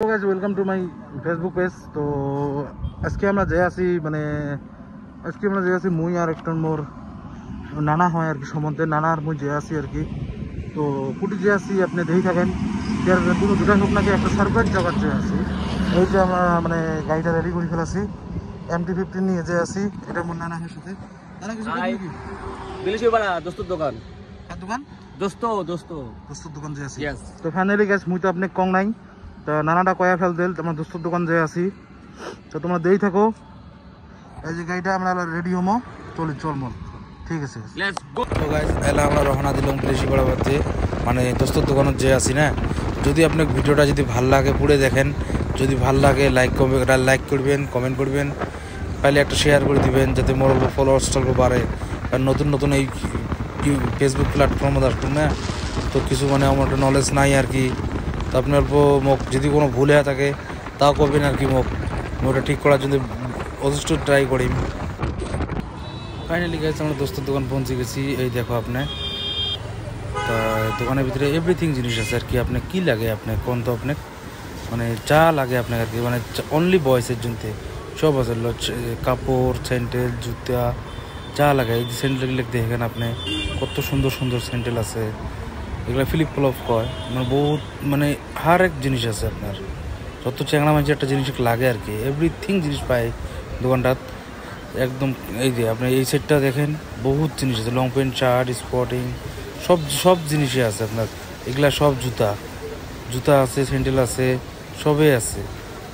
Hello guys, welcome to my Facebook page. তো আজকে আমরা যে আছি মুই আর একটা মোর নানা হয় আর কি সম্বন্ধে নানার মুই যে আছি আর কি। তো কুটি যে আছি আপনি দেখি থাকেন কোনো দুটা হোক নাকি একটা সারপ্রাইজ জগৎ যে আছি। এই যে আমরা মানে গাড়িটা রেডি করে ফেলাছি, MT-15 নিয়ে যে আছি, এটা মোর নানা হয় সাথে। নানা কিছু নাকি দোস্তর দোকান দোকান দোস্তর দোকান যে আছি। তো ফাইনালি গাইস মুই তো আপনি কং নাই, তো নানাটা কয়া ফেল দিল তোমার দোস্তর দোকান যে আছি। তো তোমরা দেই থাকো, এই যে গাড়িটা আমরা রেডি হমো, চলমো, ঠিক আছে। তো গাইস এলা আমরা রওনা দিলাম বৃহস্পতিবার বাদে মানে দোস্তর দোকানত যে আছি না। যদি আপনার ভিডিওটা যদি ভাল লাগে পুরো দেখেন, যদি ভাল লাগে লাইক করবেন, কমেন্ট করবেন, পাইলে একটা শেয়ার করে দিবেন যাতে মোর ফলোয়ার্স টলব বাড়ে। আর নতুন নতুন এই ফেসবুক প্ল্যাটফর্মে আসবেন না, তো কিছু মানে আমার একটা নলেজ নাই আর কি। তো আপনার মোক যদি কোনো ভুল হয়ে থাকে তাও করবেন আর কি, ওটা ঠিক করার জন্য যথেষ্ট ট্রাই করি। ফাইনালি গেছে আমরা দোস্তের দোকান পৌঁছে গেছি। এই দেখো আপনি, তা দোকানের ভিতরে এভরিথিং জিনিস আছে আর কি। আপনার কী লাগে আপনি কোন, তো আপনি মানে যা লাগে আপনাকে আর কি, মানে অনলি বয়েসের জন্য সব আছে। কাপড়, স্যান্ডেল, জুতা যা লাগে। এই যে স্যান্ডেলগুলো দেখেন আপনি, কত সুন্দর সুন্দর স্যান্ডেল আছে। এগুলো ফিলিপ ফ্লপ কয়, মানে বহুত মানে হার এক জিনিস আছে আপনার। যত চ্যাংড়া মাঝে একটা জিনিস লাগে আর কি, এভরিথিং জিনিস পায় দোকানটাত একদম। এই যে আপনি এই সেটটা দেখেন, বহুত জিনিস আছে, লং প্যান্ট, শার্ট, স্পটিং, সব জিনিসই আছে আপনার। এগুলা সব জুতা আছে, স্যান্ডেল আছে, সবই আছে।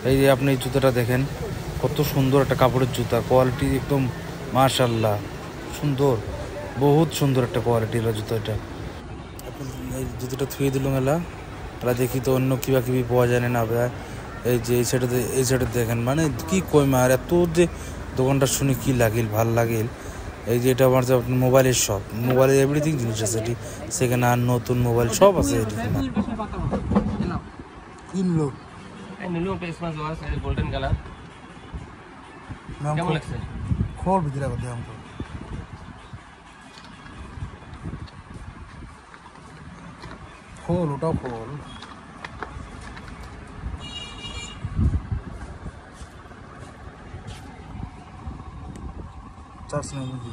এই যে আপনি এই জুতাটা দেখেন, কত সুন্দর একটা কাপড়ের জুতা, কোয়ালিটি একদম মাশাআল্লাহ সুন্দর, বহুত সুন্দর একটা কোয়ালিটি হলো জুতাটা। এই জুতোটা থুয়ে দিল মেলা, তারা দেখি তো অন্য কিবা পাওয়া যায় না। এই যে এই সাইডে দেখেন, মানে কি কই মার এত যে দোকানটা শুনে কি লাগিল, ভাল লাগিল। এই যে এটা আমার যে মোবাইলের শপ, মোবাইলের এভরিথিং জিনিস আছে এটি, সেকেন্ড হ্যান্ড নতুন মোবাইল সব আছে এটি। কিনলো গোল্ডেন কালার কেমন লাগছে? খোল ভিতরে কথা আমাকে খোল, ওটাও খোল। চার্জ নেই নাকি?